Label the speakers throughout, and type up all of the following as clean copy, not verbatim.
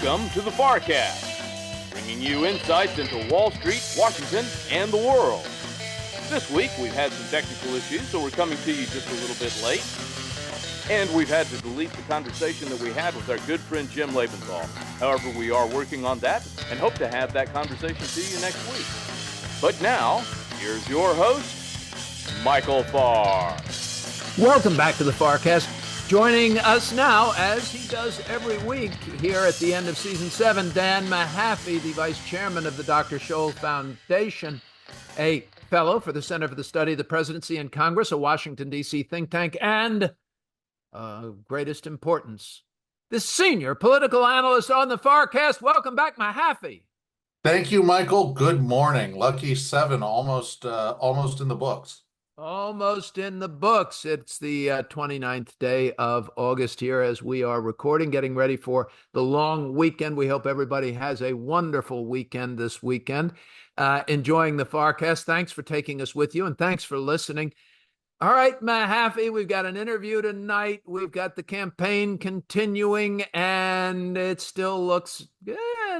Speaker 1: Welcome to the FarrCast, bringing you insights into Wall Street, Washington, and the world. This week, we've had some technical issues, so we're coming to you just a little bit late. And we've had to delete the conversation that we had with our good friend Jim Lebenthal. However, we are working on that and hope to have that conversation to you next week. But now, here's your host, Michael Farr.
Speaker 2: Welcome back to the FarrCast. Joining us now, as he does every week here at the end of Season 7, Dan Mahaffee, the Vice Chairman of the Dr. Scholl Foundation, a fellow for the Center for the Study of the Presidency and Congress, a Washington, D.C. think tank, and, greatest importance, the senior political analyst on the FarrCast. Welcome back, Mahaffee.
Speaker 3: Thank you, Michael. Good morning. Lucky 7, almost in the books.
Speaker 2: Almost in the books. It's the 29th day of August here as we are recording, getting ready for the long weekend. We hope everybody has a wonderful weekend this weekend, enjoying the FarrCast. Thanks for taking us with you, and thanks for listening. All right, Mahaffee, we've got an interview tonight. We've got the campaign continuing, and it still looks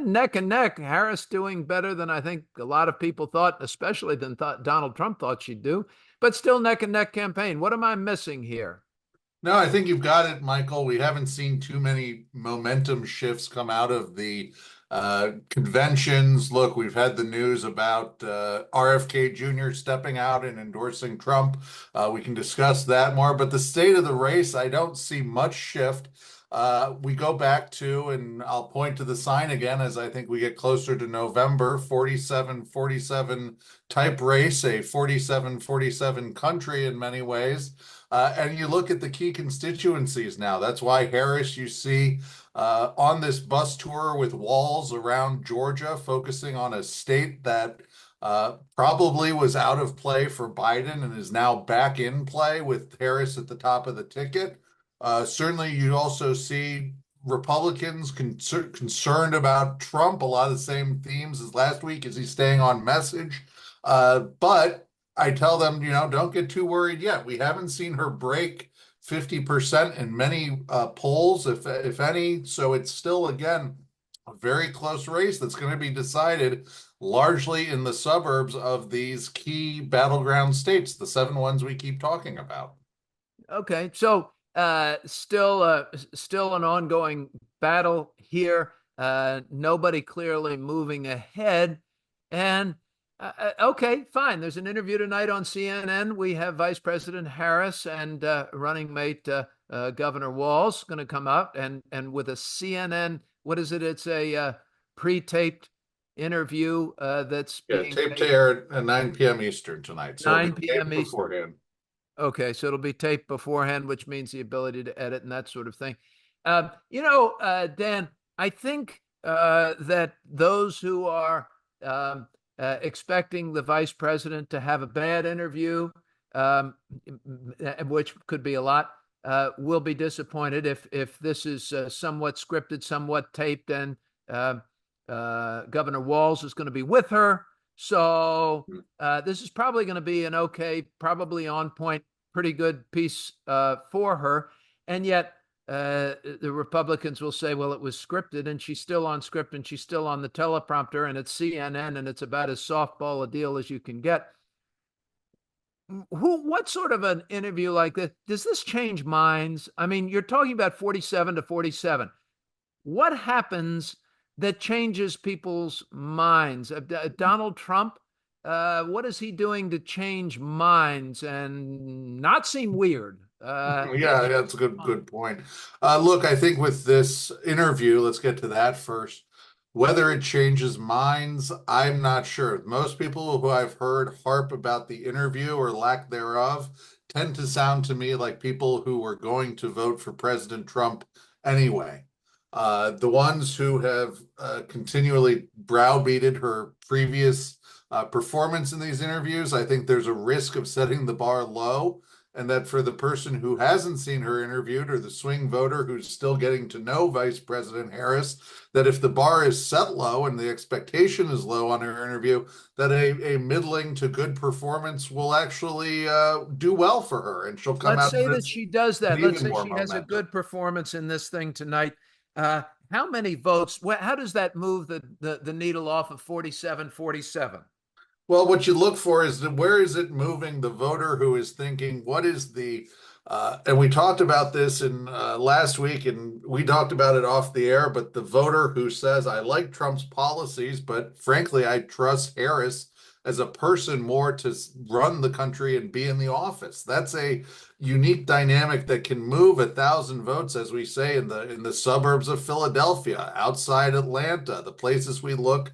Speaker 2: neck and neck. Harris doing better than I think a lot of people thought, especially than Donald Trump thought she'd do. But still neck and neck campaign. What am I missing here?
Speaker 3: No, I think you've got it, Michael. We haven't seen too many momentum shifts come out of the conventions. Look, we've had the news about RFK Jr. stepping out and endorsing Trump. We can discuss that more, but the state of the race, I don't see much shift. We go back to, and I'll point to the sign again as I think we get closer to November, 47-47 type race, a 47-47 country in many ways. And you look at the key constituencies now. That's why Harris, you see on this bus tour with Walz around Georgia, focusing on a state that probably was out of play for Biden and is now back in play with Harris at the top of the ticket. Certainly, you also see Republicans concerned about Trump, a lot of the same themes as last week. Is he staying on message? But I tell them, don't get too worried yet. We haven't seen her break 50% in many polls, if any. So it's still, again, a very close race that's going to be decided largely in the suburbs of these key battleground states, the 7 ones we keep talking about.
Speaker 2: Okay, so still an ongoing battle here. Nobody clearly moving ahead. And okay, fine. There's an interview tonight on CNN. We have Vice President Harris and running mate Governor Walz going to come out and with a CNN. What is it? It's a pre-taped interview that's being
Speaker 3: taped to air at 9 p.m. Eastern tonight. So
Speaker 2: 9 p.m. Eastern.
Speaker 3: Beforehand.
Speaker 2: Okay, so it'll be taped beforehand, which means the ability to edit and that sort of thing. Dan, I think that those who are expecting the vice president to have a bad interview, which could be a lot, will be disappointed if this is somewhat scripted, somewhat taped, and Governor Walz is going to be with her. So this is probably going to be an okay, probably on point, pretty good piece for her. And yet the Republicans will say, well, it was scripted and she's still on script and she's still on the teleprompter and it's CNN and it's about as softball a deal as you can get. What sort of an interview like this? Does this change minds? I mean, you're talking about 47-47. What happens that changes people's minds? Donald Trump, what is he doing to change minds and not seem weird?
Speaker 3: Yeah, that's a good point. Look, I think with this interview, let's get to that first. Whether it changes minds, I'm not sure. Most people who I've heard harp about the interview or lack thereof tend to sound to me like people who were going to vote for President Trump anyway. The ones who have continually browbeated her previous performance in these interviews, I think there's a risk of setting the bar low, and that for the person who hasn't seen her interviewed or the swing voter who's still getting to know Vice President Harris, that if the bar is set low and the expectation is low on her interview, that a middling to good performance will actually do well for her, and she'll come out.
Speaker 2: Let's say that she does that. Let's say she has a good performance in this thing tonight. how many votes? How does that move the needle off of 47-47?
Speaker 3: Well, what you look for is where is it moving the voter who is thinking, what is and we talked about this in last week, and we talked about it off the air, but the voter who says, I like Trump's policies, but frankly, I trust Harris as a person more to run the country and be in the office. That's a unique dynamic that can move 1,000 votes, as we say, in the suburbs of Philadelphia, outside Atlanta, the places we look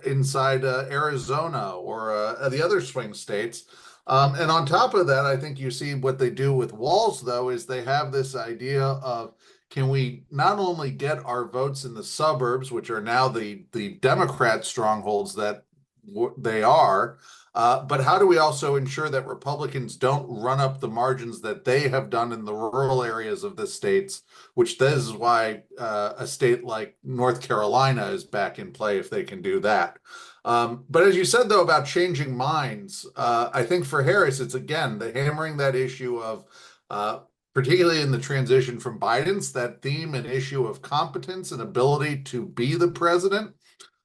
Speaker 3: inside Arizona or the other swing states. And on top of that, I think you see what they do with Walz, though, is they have this idea of, can we not only get our votes in the suburbs, which are now the Democrat strongholds that they are, but how do we also ensure that Republicans don't run up the margins that they have done in the rural areas of the states, which this is why a state like North Carolina is back in play if they can do that. But as you said, though, about changing minds, I think for Harris, it's again, the hammering that issue of, particularly in the transition from Biden's, that theme and issue of competence and ability to be the president.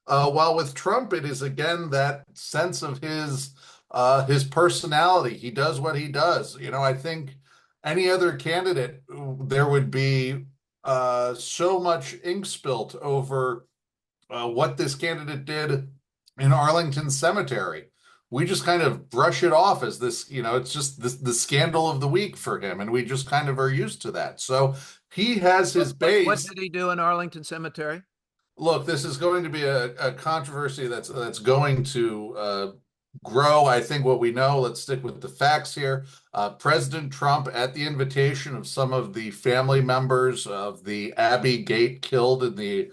Speaker 3: While with Trump, it is again that sense of his personality. He does what he does. I think any other candidate, there would be so much ink spilt over what this candidate did in Arlington Cemetery. We just kind of brush it off as this, it's just the scandal of the week for him, and we just kind of are used to that. So he has his base.
Speaker 2: What did he do in Arlington Cemetery?
Speaker 3: Look, this is going to be a controversy that's going to grow. I think what we know, let's stick with the facts here. President Trump, at the invitation of some of the family members of the Abbey Gate killed in the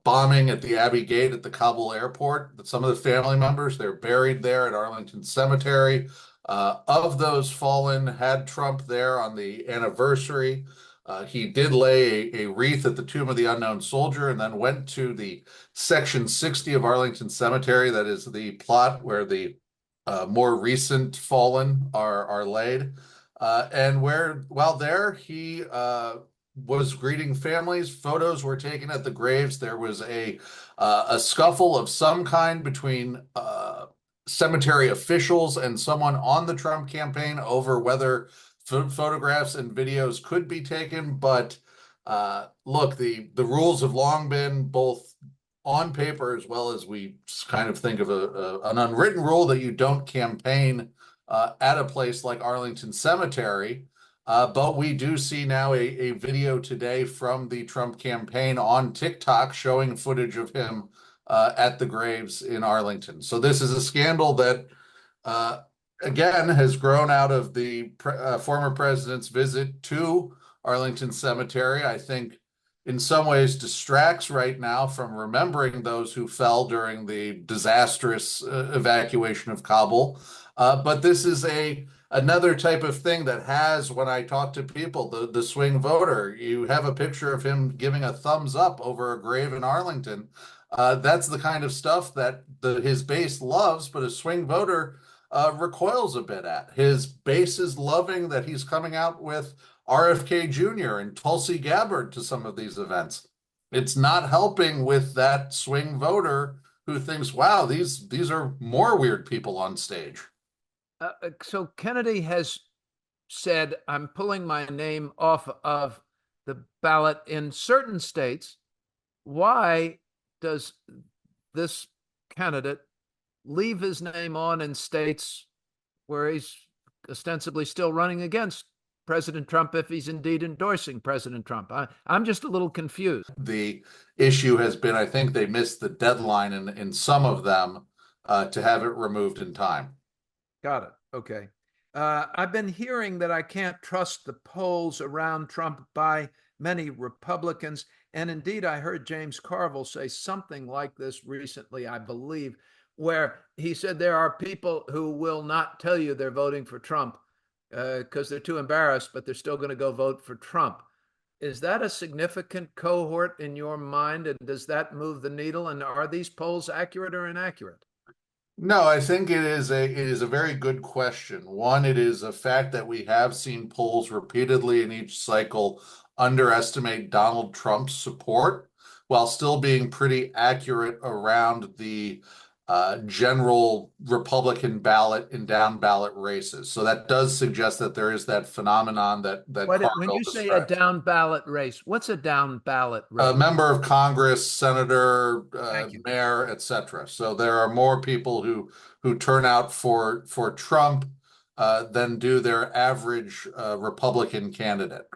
Speaker 3: bombing at the Abbey Gate at the Kabul airport, some of the family members, they're buried there at Arlington Cemetery. Of those fallen, had Trump there on the anniversary. He did lay a wreath at the Tomb of the Unknown Soldier and then went to the Section 60 of Arlington Cemetery. That is the plot where the more recent fallen are laid. And while there, he was greeting families. Photos were taken at the graves. There was a scuffle of some kind between cemetery officials and someone on the Trump campaign over whether photographs and videos could be taken, but look, the rules have long been, both on paper as well as we kind of think of an unwritten rule, that you don't campaign at a place like Arlington Cemetery. But we do see now a video today from the Trump campaign on TikTok showing footage of him at the graves in Arlington. So this is a scandal that again, has grown out of the former president's visit to Arlington Cemetery. I think in some ways distracts right now from remembering those who fell during the disastrous evacuation of Kabul. But this is another type of thing that has, when I talk to people, the swing voter, you have a picture of him giving a thumbs up over a grave in Arlington. That's the kind of stuff that his base loves, but a swing voter recoils a bit at. His base is loving that he's coming out with RFK Jr. and Tulsi Gabbard to some of these events. It's not helping with that swing voter who thinks, wow, these are more weird people on stage.
Speaker 2: So Kennedy has said, I'm pulling my name off of the ballot in certain states. Why does this candidate leave his name on in states where he's ostensibly still running against President Trump, if he's indeed endorsing President Trump? I'm just a little confused.
Speaker 3: The issue has been, I think they missed the deadline in some of them to have it removed in time.
Speaker 2: Got it. Okay. I've been hearing that I can't trust the polls around Trump by many Republicans. And indeed, I heard James Carville say something like this recently, I believe, where he said there are people who will not tell you they're voting for Trump because they're too embarrassed, but they're still going to go vote for Trump. Is that a significant cohort in your mind? And does that move the needle? And are these polls accurate or inaccurate?
Speaker 3: No, I think it is a very good question. One, it is a fact that we have seen polls repeatedly in each cycle underestimate Donald Trump's support while still being pretty accurate around the general Republican ballot and down ballot races. So that does suggest that there is that phenomenon that
Speaker 2: When
Speaker 3: Carville
Speaker 2: you say a
Speaker 3: describes.
Speaker 2: down ballot race, what's a down ballot
Speaker 3: A
Speaker 2: race?
Speaker 3: member of Congress, senator,
Speaker 2: Thank you.
Speaker 3: mayor, etc. So there are more people who turn out for Trump than do their average Republican candidate.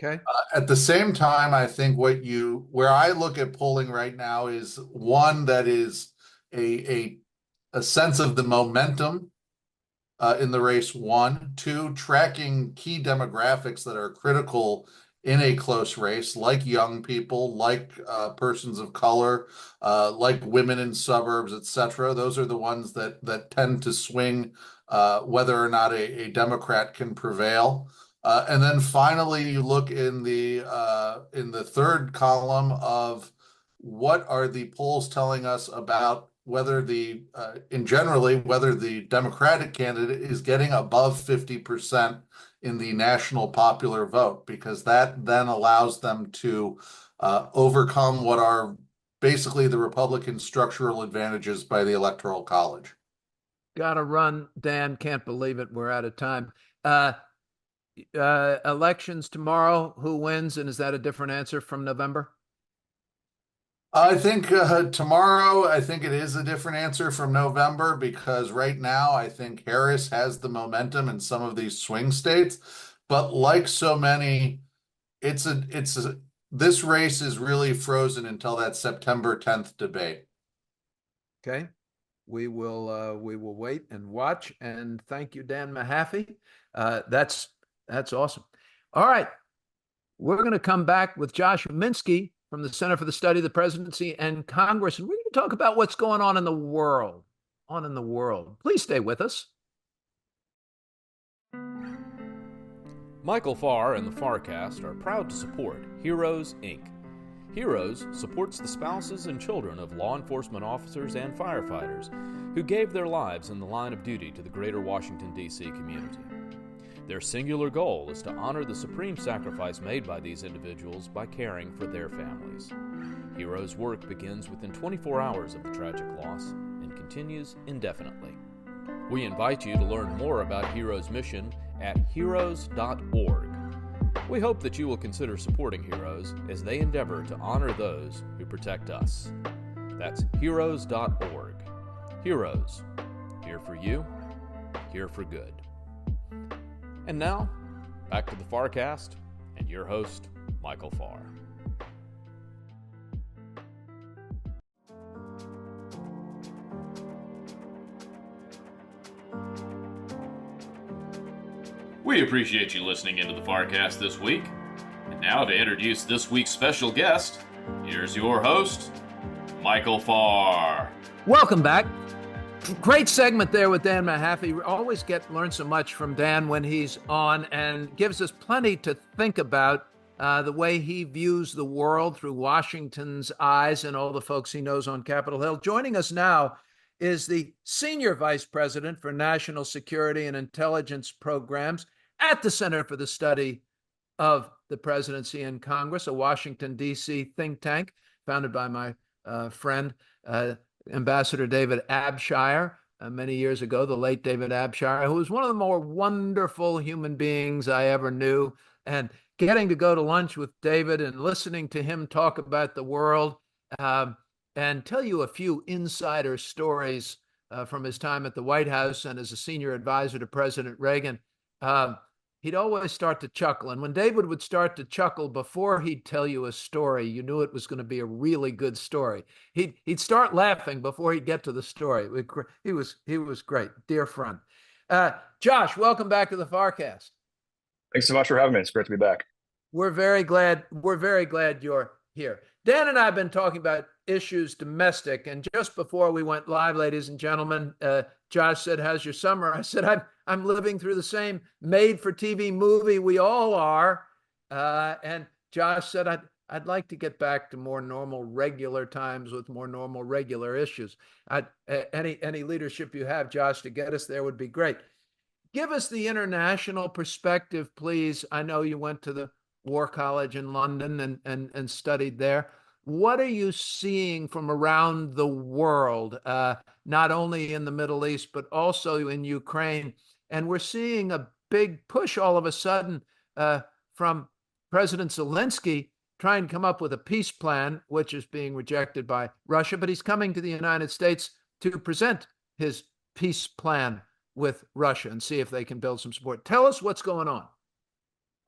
Speaker 2: Okay.
Speaker 3: At the same time, I think where I look at polling right now is one that is a sense of the momentum in the race, one. Two, tracking key demographics that are critical in a close race, like young people, like persons of color, like women in suburbs, etc. Those are the ones that tend to swing whether or not a Democrat can prevail. And then finally, you look in the third column of what are the polls telling us about whether whether the Democratic candidate is getting above 50% in the national popular vote, because that then allows them to overcome what are basically the Republican structural advantages by the Electoral College.
Speaker 2: Gotta run, Dan. Can't believe it. We're out of time. Elections tomorrow. Who wins? And is that a different answer from November?
Speaker 3: I think tomorrow, I think it is a different answer from November, because right now I think Harris has the momentum in some of these swing states. But like so many, this race is really frozen until that September 10th debate.
Speaker 2: Okay. We will wait and watch. And thank you, Dan Mahaffee. That's awesome. All right. We're going to come back with Joshua Huminski from the Center for the Study of the Presidency and Congress, and we're going to talk about what's going on in the world. Please stay with us.
Speaker 1: Michael Farr and the FarrCast are proud to support Heroes, Inc. Heroes supports the spouses and children of law enforcement officers and firefighters who gave their lives in the line of duty to the greater Washington, D.C. community. Their singular goal is to honor the supreme sacrifice made by these individuals by caring for their families. Heroes' work begins within 24 hours of the tragic loss and continues indefinitely. We invite you to learn more about Heroes' mission at heroes.org. We hope that you will consider supporting Heroes as they endeavor to honor those who protect us. That's heroes.org. Heroes, here for you, here for good. And now, back to the FarrCast and your host, Michael Farr. We appreciate you listening into the FarrCast this week. And now to introduce this week's special guest, here's your host, Michael Farr.
Speaker 2: Welcome back. Great segment there with Dan Mahaffee. Always learn so much from Dan when he's on, and gives us plenty to think about the way he views the world through Washington's eyes and all the folks he knows on Capitol Hill. Joining us now is the Senior Vice President for National Security and Intelligence Programs at the Center for the Study of the Presidency and Congress, a Washington, D.C. think tank founded by my friend, Ambassador David Abshire, many years ago, the late David Abshire, who was one of the more wonderful human beings I ever knew. And getting to go to lunch with David and listening to him talk about the world and tell you a few insider stories from his time at the White House and as a senior advisor to President Reagan, he'd always start to chuckle. And when David would start to chuckle before he'd tell you a story, you knew it was going to be a really good story. He'd start laughing before he'd get to the story. He was great, dear friend. Josh, welcome back to the FarrCast.
Speaker 4: Thanks so much for having me. It's great to be back.
Speaker 2: We're very glad you're here. Dan and I have been talking about issues domestic, and just before we went live, ladies and gentlemen, Josh said, "How's your summer?" I said, I'm living through the same made-for-TV movie we all are. And Josh said, I'd like to get back to more normal, regular times with more normal, regular issues. Any leadership you have, Josh, to get us there would be great. Give us the international perspective, please. I know you went to the War College in London and studied there. What are you seeing from around the world, not only in the Middle East, but also in Ukraine? And we're seeing a big push all of a sudden from President Zelensky trying to come up with a peace plan, which is being rejected by Russia, but he's coming to the United States to present his peace plan with Russia and see if they can build some support. Tell us what's going on.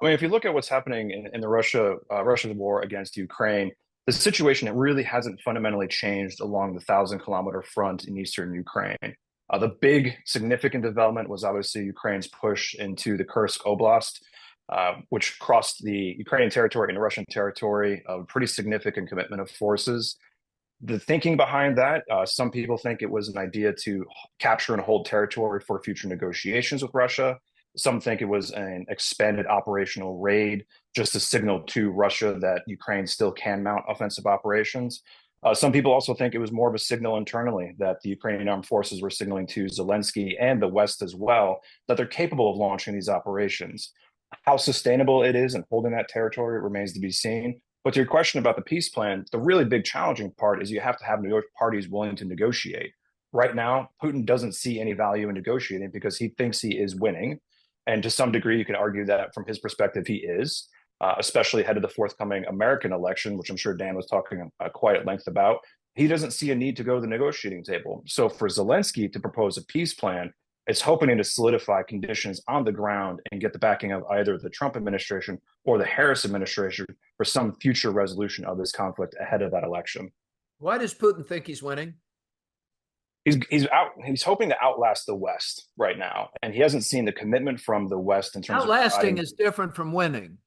Speaker 4: I mean, if you look at what's happening in the Russian war against Ukraine, the situation, it really hasn't fundamentally changed along the 1,000-kilometer front in eastern Ukraine. The big significant development was obviously Ukraine's push into the Kursk Oblast, which crossed the Ukrainian territory into Russian territory, a pretty significant commitment of forces. The thinking behind that, some people think it was an idea to capture and hold territory for future negotiations with Russia. Some think it was an expanded operational raid just to signal to Russia that Ukraine still can mount offensive operations. Some people also think it was more of a signal internally that the Ukrainian armed forces were signaling to Zelensky and the West as well that they're capable of launching these operations. How sustainable it is in holding that territory remains to be seen. But to your question about the peace plan, the really big challenging part is you have to have parties willing to negotiate. Right now, Putin doesn't see any value in negotiating because he thinks he is winning. And to some degree, you can argue that from his perspective, he is, especially ahead of the forthcoming American election, which I'm sure Dan was talking quite at length about. He doesn't see a need to go to the negotiating table. So for Zelensky to propose a peace plan, it's hoping to solidify conditions on the ground and get the backing of either the Trump administration or the Harris administration for some future resolution of this conflict ahead of that election.
Speaker 2: Why does Putin think he's winning?
Speaker 4: He's hoping to outlast the West right now, and he hasn't seen the commitment from the West in terms
Speaker 2: outlasting is different from winning.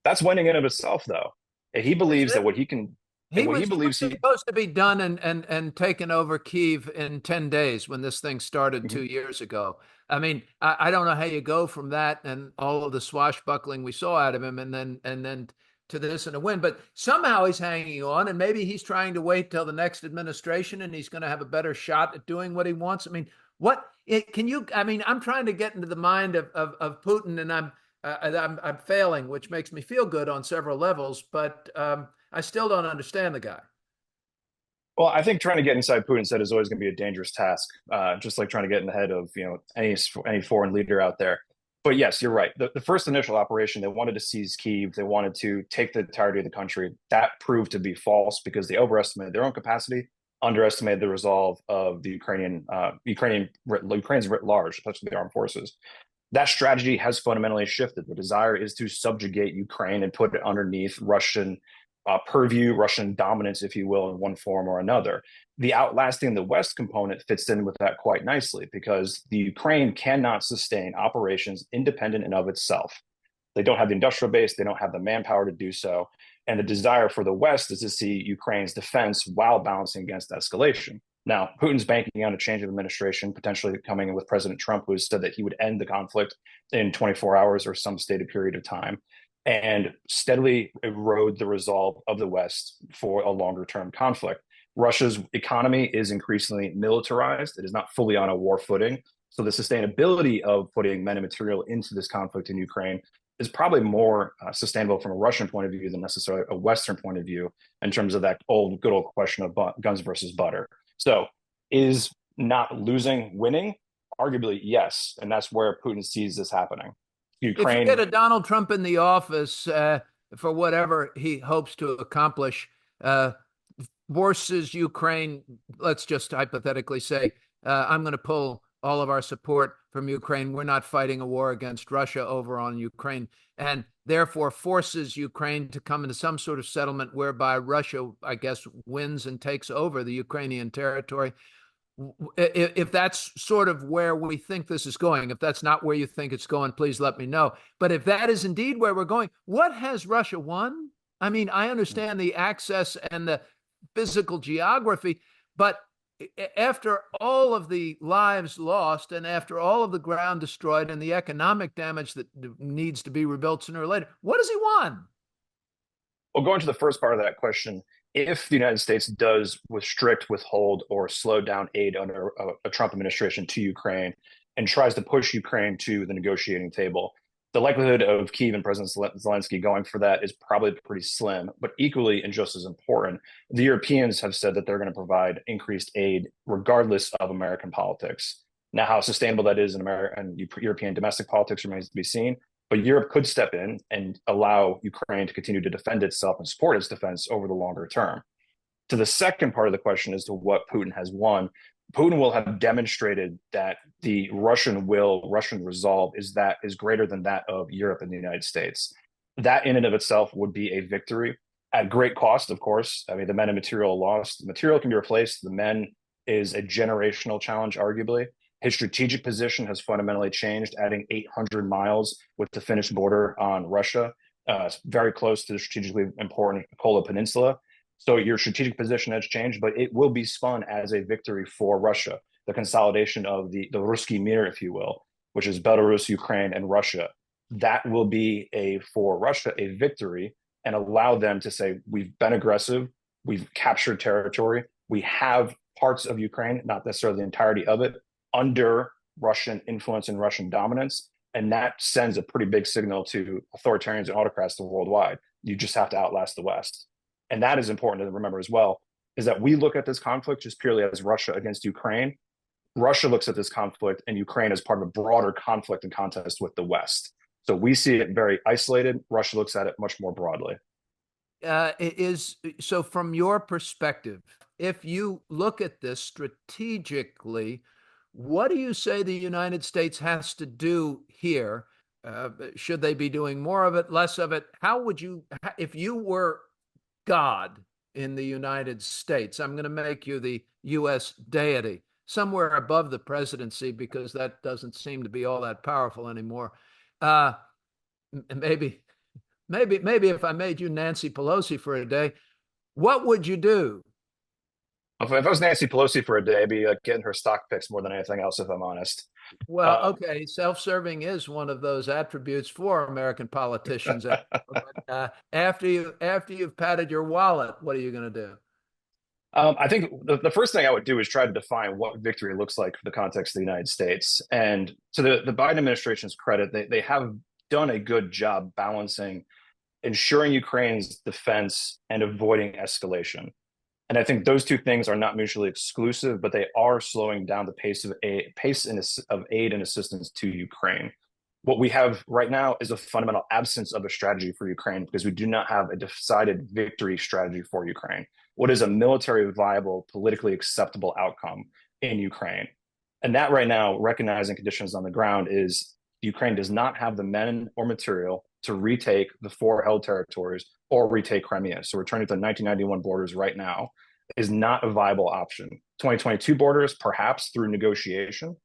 Speaker 4: That's winning in of itself, though. He believes that what he can. He was
Speaker 2: supposed to be done and taken over Kyiv in 10 days when this thing started 2 years ago. I mean, I don't know how you go from that and all of the swashbuckling we saw out of him and then to this and a win, but somehow he's hanging on, and maybe he's trying to wait till the next administration and he's going to have a better shot at doing what he wants. I mean, I'm trying to get into the mind of Putin, and I'm failing, which makes me feel good on several levels, but I still don't understand the guy.
Speaker 4: Well, I think trying to get inside Putin's head is always going to be a dangerous task, just like trying to get in the head of any foreign leader out there. But yes, you're right. The first initial operation, they wanted to seize Kyiv. They wanted to take the entirety of the country. That proved to be false because they overestimated their own capacity, underestimated the resolve of the Ukrainians writ large, especially the armed forces. That strategy has fundamentally shifted. The desire is to subjugate Ukraine and put it underneath Russian purview, Russian dominance, if you will, in one form or another. The outlasting the West component fits in with that quite nicely because the Ukraine cannot sustain operations independent and of itself. They don't have the industrial base, they don't have the manpower to do so. And the desire for the West is to see Ukraine's defense while balancing against escalation. Now, Putin's banking on a change of administration, potentially coming in with President Trump, who has said that he would end the conflict in 24 hours or some stated period of time, and steadily erode the resolve of the West for a longer-term conflict. Russia's economy is increasingly militarized. It is not fully on a war footing. So the sustainability of putting men and material into this conflict in Ukraine is probably more sustainable from a Russian point of view than necessarily a Western point of view in terms of that good old question of guns versus butter. So is not losing winning? Arguably, yes. And that's where Putin sees this happening. Ukraine.
Speaker 2: If you get a Donald Trump in the office for whatever he hopes to accomplish, forces Ukraine, let's just hypothetically say, I'm going to pull all of our support from Ukraine. We're not fighting a war against Russia over on Ukraine, and therefore forces Ukraine to come into some sort of settlement whereby Russia, I guess, wins and takes over the Ukrainian territory. If that's sort of where we think this is going, if that's not where you think it's going, please let me know. But if that is indeed where we're going, what has Russia won? I mean, I understand the access and the physical geography, but after all of the lives lost and after all of the ground destroyed and the economic damage that needs to be rebuilt sooner or later, what has he won?
Speaker 4: Well, going to the first part of that question, if the United States does withhold or slow down aid under a Trump administration to Ukraine and tries to push Ukraine to the negotiating table, The likelihood of Kyiv and President Zelensky going for that is probably pretty slim, but equally and just as important, the Europeans have said that they're going to provide increased aid regardless of American politics. Now, how sustainable that is in American and European domestic politics remains to be seen, but Europe could step in and allow Ukraine to continue to defend itself and support its defense over the longer term. To the second part of the question as to what Putin has won, Putin will have demonstrated that the Russian resolve is greater than that of Europe and the United States. That in and of itself would be a victory at great cost, of course. I mean, the men and material lost. The material can be replaced. The men is a generational challenge, arguably. His strategic position has fundamentally changed, adding 800 miles with the Finnish border on Russia, very close to the strategically important Kola Peninsula. So your strategic position has changed, but it will be spun as a victory for Russia. The consolidation of the Ruski Mir, if you will, which is Belarus, Ukraine, and Russia. That will be for Russia a victory and allow them to say, we've been aggressive, we've captured territory, we have parts of Ukraine, not necessarily the entirety of it, under Russian influence and Russian dominance. And that sends a pretty big signal to authoritarians and autocrats worldwide. You just have to outlast the West. And that is important to remember as well, is that we look at this conflict just purely as Russia against Ukraine. Russia looks at this conflict and Ukraine as part of a broader conflict and contest with the West. So we see it very isolated. Russia looks at it much more broadly.
Speaker 2: So from your perspective, if you look at this strategically, what do you say the United States has to do here? Should they be doing more of it, less of it? How would you, if you were God in the United States, I'm going to make you the U.S. deity, somewhere above the presidency, because that doesn't seem to be all that powerful anymore. Maybe if I made you Nancy Pelosi for a day, what would you do?
Speaker 4: If I was Nancy Pelosi for a day, I'd be getting her stock picks more than anything else, if I'm honest.
Speaker 2: Well, okay, self-serving is one of those attributes for American politicians. After you've padded your wallet, what are you going to do?
Speaker 4: I think the first thing I would do is try to define what victory looks like for the context of the United States. And to the Biden administration's credit, they have done a good job balancing ensuring Ukraine's defense and avoiding escalation. And I think those two things are not mutually exclusive, but they are slowing down the pace of aid and assistance to Ukraine. What we have right now is a fundamental absence of a strategy for Ukraine because we do not have a decided victory strategy for Ukraine. What is a military viable, politically acceptable outcome in Ukraine? And that right now, recognizing conditions on the ground, is Ukraine does not have the men or material to retake the 4 held territories or retake Crimea. So returning to the 1991 borders right now is not a viable option. 2022 borders, perhaps through negotiation,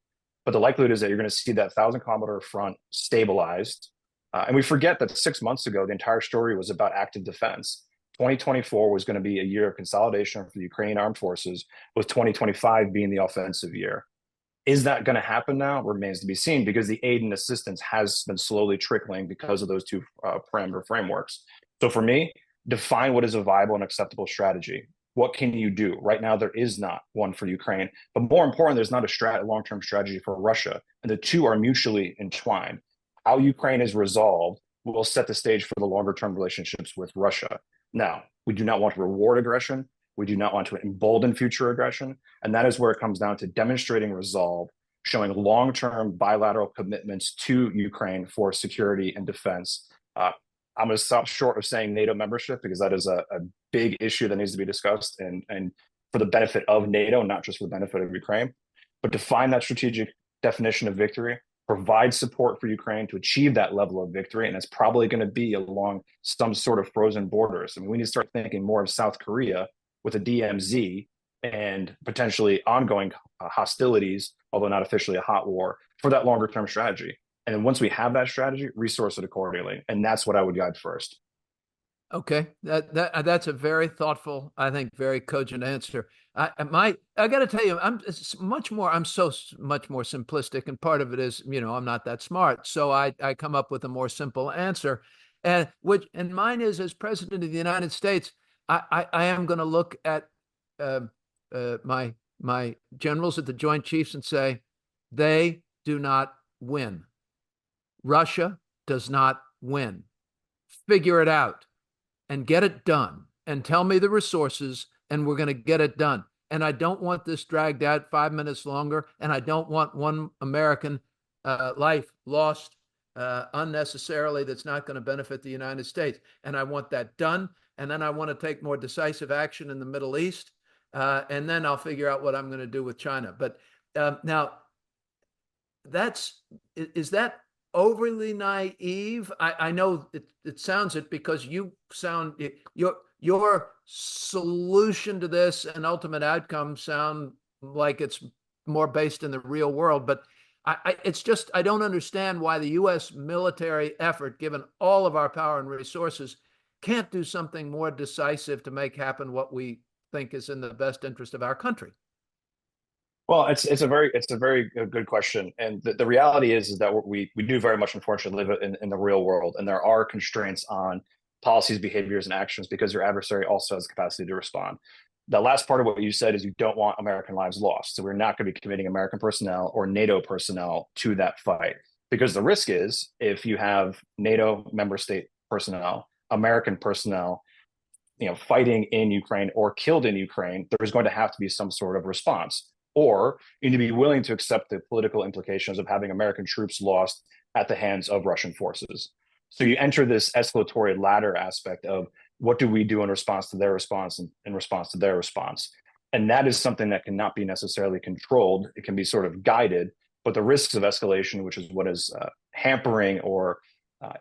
Speaker 4: but the likelihood is that you're going to see that 1,000-kilometer front stabilized. And we forget that 6 months ago, the entire story was about active defense. 2024 was going to be a year of consolidation for the Ukrainian armed forces, with 2025 being the offensive year. Is that going to happen now? Remains to be seen, because the aid and assistance has been slowly trickling because of those two parameter frameworks. So for me, define what is a viable and acceptable strategy. What can you do? Right now, there is not one for Ukraine. But more important, there's not a long-term strategy for Russia. And the two are mutually entwined. How Ukraine is resolved will set the stage for the longer-term relationships with Russia. Now, we do not want to reward aggression. We do not want to embolden future aggression. And that is where it comes down to demonstrating resolve, showing long-term bilateral commitments to Ukraine for security and defense. I'm going to stop short of saying NATO membership, because that is a big issue that needs to be discussed and for the benefit of NATO, not just for the benefit of Ukraine. But define that strategic definition of victory, provide support for Ukraine to achieve that level of victory. And it's probably going to be along some sort of frozen borders. I mean, we need to start thinking more of South Korea with a DMZ and potentially ongoing hostilities, although not officially a hot war, for that longer term strategy. And then once we have that strategy, resource it accordingly. And that's what I would guide first.
Speaker 2: Okay, that's a very thoughtful, I think, very cogent answer. I got to tell you, I'm so much more simplistic, and part of it is, I'm not that smart, so I come up with a more simple answer, and mine is, as President of the United States, I am going to look at my generals at the Joint Chiefs and say, they do not win. Russia does not win. Figure it out and get it done and tell me the resources, and we're going to get it done. And I don't want this dragged out 5 minutes longer, and I don't want one American life lost unnecessarily that's not going to benefit the United States. And I want that done. And then I want to take more decisive action in the Middle East. And then I'll figure out what I'm going to do with China. But now, is that overly naive? I know it sounds it, because you sound your solution to this and ultimate outcome sound like it's more based in the real world. But it's just, I don't understand why the U.S. military effort, given all of our power and resources, can't do something more decisive to make happen what we think is in the best interest of our country.
Speaker 4: Well, it's a very good question, and the reality is that we do very much, unfortunately, live in the real world, and there are constraints on policies, behaviors, and actions because your adversary also has the capacity to respond. The last part of what you said is you don't want American lives lost, so we're not going to be committing American personnel or NATO personnel to that fight, because the risk is if you have NATO member state personnel, American personnel, fighting in Ukraine or killed in Ukraine, there's going to have to be some sort of response. Or you need to be willing to accept the political implications of having American troops lost at the hands of Russian forces. So you enter this escalatory ladder aspect of what do we do in response to their response and in response to their response. And that is something that cannot be necessarily controlled. It can be sort of guided, but the risks of escalation, which is what is hampering or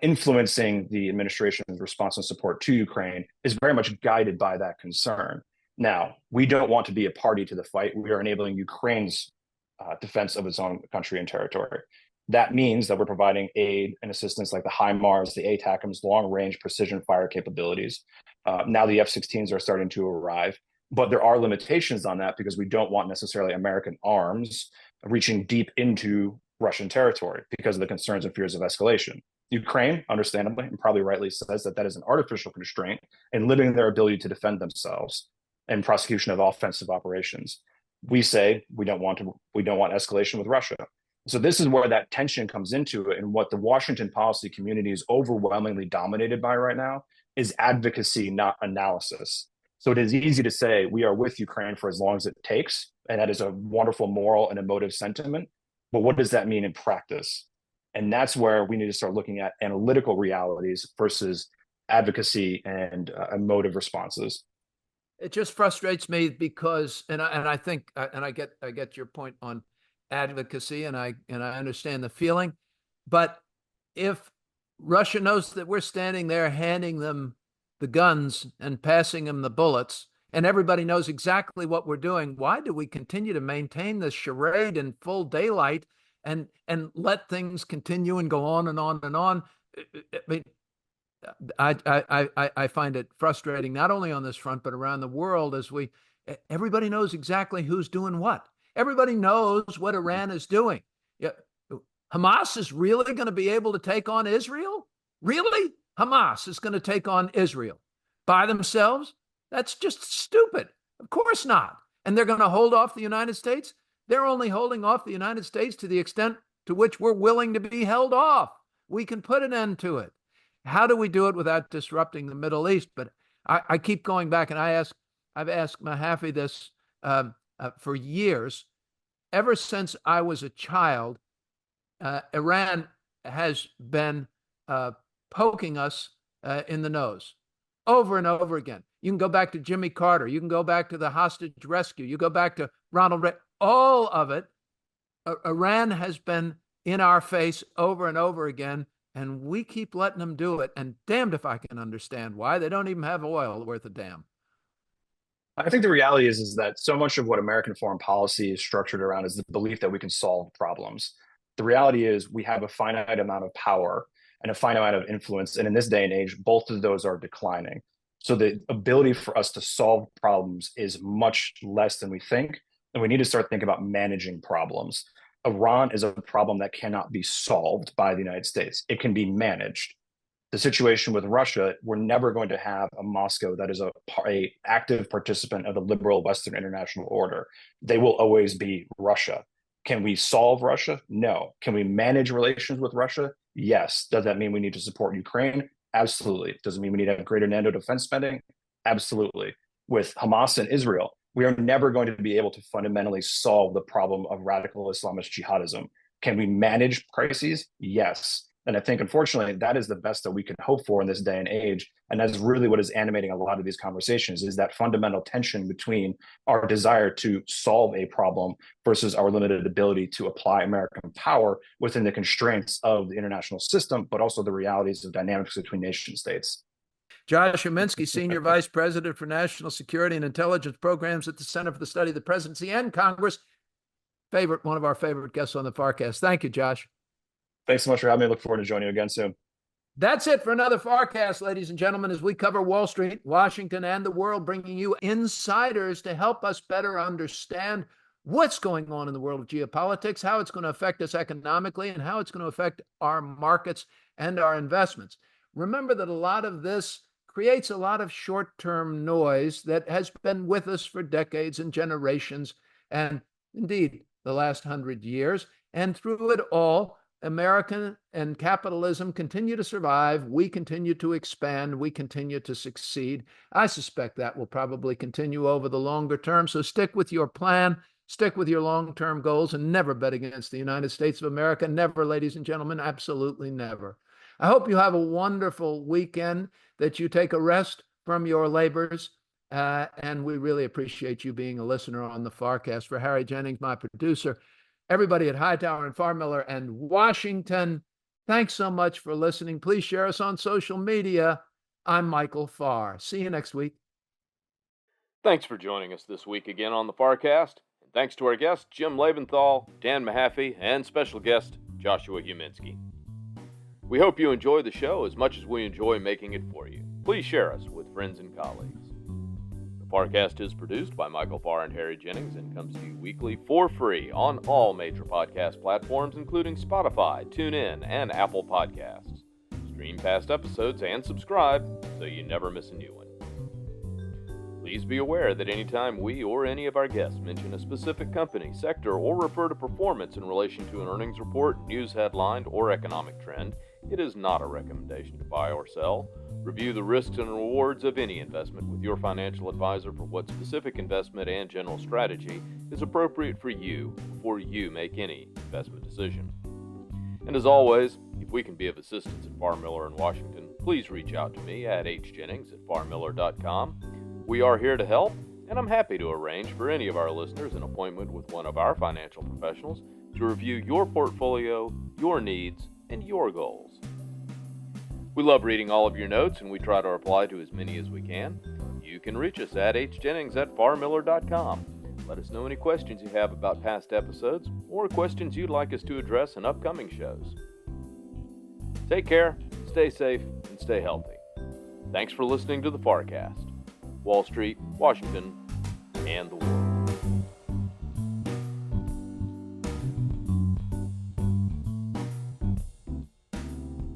Speaker 4: influencing the administration's response and support to Ukraine, is very much guided by that concern. Now, we don't want to be a party to the fight. We are enabling Ukraine's defense of its own country and territory. That means that we're providing aid and assistance like the HIMARS, the ATACMS, long-range precision fire capabilities. Now the F-16s are starting to arrive, but there are limitations on that because we don't want necessarily American arms reaching deep into Russian territory because of the concerns and fears of escalation. Ukraine, understandably, and probably rightly says that is an artificial constraint in limiting their ability to defend themselves and prosecution of offensive operations. We say we don't want escalation with Russia. So this is where that tension comes into it, and what the Washington policy community is overwhelmingly dominated by right now is advocacy, not analysis. So it is easy to say we are with Ukraine for as long as it takes, and that is a wonderful moral and emotive sentiment. But what does that mean in practice? And that's where we need to start looking at analytical realities versus advocacy and emotive responses.
Speaker 2: It just frustrates me because, and I think, and I get your point on advocacy, and I understand the feeling, but if Russia knows that we're standing there handing them the guns and passing them the bullets, and everybody knows exactly what we're doing, why do we continue to maintain this charade in full daylight and let things continue and go on and on and on? I mean, I find it frustrating, not only on this front, but around the world, as everybody knows exactly who's doing what. Everybody knows what Iran is doing. Yeah. Hamas is really going to be able to take on Israel? Really? Hamas is going to take on Israel by themselves? That's just stupid. Of course not. And they're going to hold off the United States? They're only holding off the United States to the extent to which we're willing to be held off. We can put an end to it. How do we do it without disrupting the Middle East? But I keep going back, and I've asked Mahaffee this for years. Ever since I was a child, Iran has been poking us in the nose over and over again. You can go back to Jimmy Carter. You can go back to the hostage rescue. You go back to Ronald Reagan. All of it, Iran has been in our face over and over again, and we keep letting them do it. And damned if I can understand why. They don't even have oil worth a damn.
Speaker 4: I think the reality is that so much of what American foreign policy is structured around is the belief that we can solve problems. The reality is we have a finite amount of power and a finite amount of influence. And in this day and age, both of those are declining. So the ability for us to solve problems is much less than we think. And we need to start thinking about managing problems. Iran is a problem that cannot be solved by the United States. It can be managed. The situation with Russia, we're never going to have a Moscow that is a active participant of the liberal Western international order. They will always be Russia. Can we solve Russia? No. Can we manage relations with Russia? Yes. Does that mean we need to support Ukraine? Absolutely. Does it mean we need to have greater NATO defense spending? Absolutely. With Hamas and Israel, we are never going to be able to fundamentally solve the problem of radical Islamist jihadism. Can we manage crises? Yes. And I think, unfortunately, that is the best that we can hope for in this day and age. And that's really what is animating a lot of these conversations, is that fundamental tension between our desire to solve a problem versus our limited ability to apply American power within the constraints of the international system, but also the realities of dynamics between nation states.
Speaker 2: Josh Huminski, Senior Vice President for National Security and Intelligence Programs at the Center for the Study of the Presidency and Congress. One of our favorite guests on the FarrCast. Thank you, Josh.
Speaker 4: Thanks so much for having me. I look forward to joining you again soon.
Speaker 2: That's it for another FarrCast, ladies and gentlemen, as we cover Wall Street, Washington, and the world, bringing you insiders to help us better understand what's going on in the world of geopolitics, how it's going to affect us economically, and how it's going to affect our markets and our investments. Remember that a lot of this creates a lot of short-term noise that has been with us for decades and generations, and indeed the last 100 years. And through it all, American and capitalism continue to survive. We continue to expand. We continue to succeed. I suspect that will probably continue over the longer term. So stick with your plan, stick with your long-term goals, and never bet against the United States of America. Never, ladies and gentlemen, absolutely never. I hope you have a wonderful weekend, that you take a rest from your labors. And we really appreciate you being a listener on the FarrCast. For Harry Jennings, my producer, everybody at Hightower and Farr Miller and Washington, thanks so much for listening. Please share us on social media. I'm Michael Farr. See you next week.
Speaker 1: Thanks for joining us this week again on the FarrCast. And thanks to our guests, Jim Leventhal, Dan Mahaffee, and special guest, Joshua Huminski. We hope you enjoy the show as much as we enjoy making it for you. Please share us with friends and colleagues. The FarrCast is produced by Michael Farr and Harry Jennings and comes to you weekly for free on all major podcast platforms, including Spotify, TuneIn, and Apple Podcasts. Stream past episodes and subscribe so you never miss a new one. Please be aware that anytime we or any of our guests mention a specific company, sector, or refer to performance in relation to an earnings report, news headline, or economic trend, it is not a recommendation to buy or sell. Review the risks and rewards of any investment with your financial advisor for what specific investment and general strategy is appropriate for you before you make any investment decision. And as always, if we can be of assistance at Farr Miller in Washington, please reach out to me at hjennings@farrmiller.com. We are here to help, and I'm happy to arrange for any of our listeners an appointment with one of our financial professionals to review your portfolio, your needs, and your goals. We love reading all of your notes, and we try to reply to as many as we can. You can reach us at hjennings@farrmiller.com. Let us know any questions you have about past episodes or questions you'd like us to address in upcoming shows. Take care, stay safe, and stay healthy. Thanks for listening to the FarrCast. Wall Street, Washington, and the world.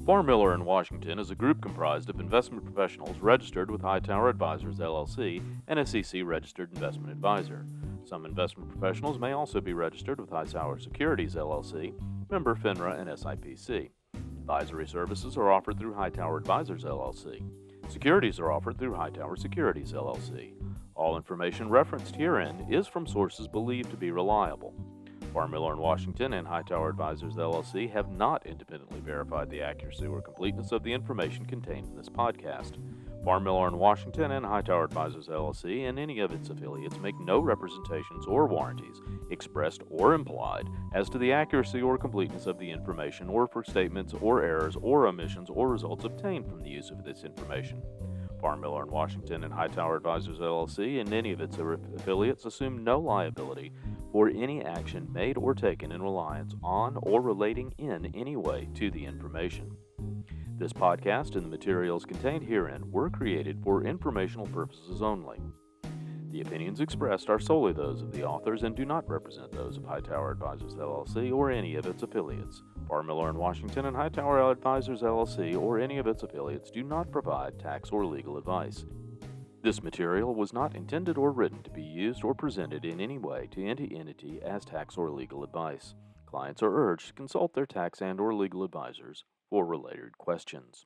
Speaker 1: Farr Miller in Washington is a group comprised of investment professionals registered with Hightower Advisors, LLC, an SEC-registered investment advisor. Some investment professionals may also be registered with Hightower Securities, LLC, member FINRA and SIPC. Advisory services are offered through Hightower Advisors, LLC. Securities are offered through Hightower Securities, LLC. All information referenced herein is from sources believed to be reliable. Farr Miller in Washington and Hightower Advisors, LLC have not independently verified the accuracy or completeness of the information contained in this podcast. Farr Miller in Washington and Hightower Advisors, LLC and any of its affiliates make no representations or warranties, expressed or implied, as to the accuracy or completeness of the information or for statements or errors or omissions or results obtained from the use of this information. Farr Miller in Washington and Hightower Advisors, LLC and any of its affiliates assume no liability for any action made or taken in reliance on or relating in any way to the information. This podcast and the materials contained herein were created for informational purposes only. The opinions expressed are solely those of the authors and do not represent those of Hightower Advisors, LLC or any of its affiliates. Farr Miller in Washington and Hightower Advisors, LLC or any of its affiliates do not provide tax or legal advice. This material was not intended or written to be used or presented in any way to any entity as tax or legal advice. Clients are urged to consult their tax and or legal advisors for related questions.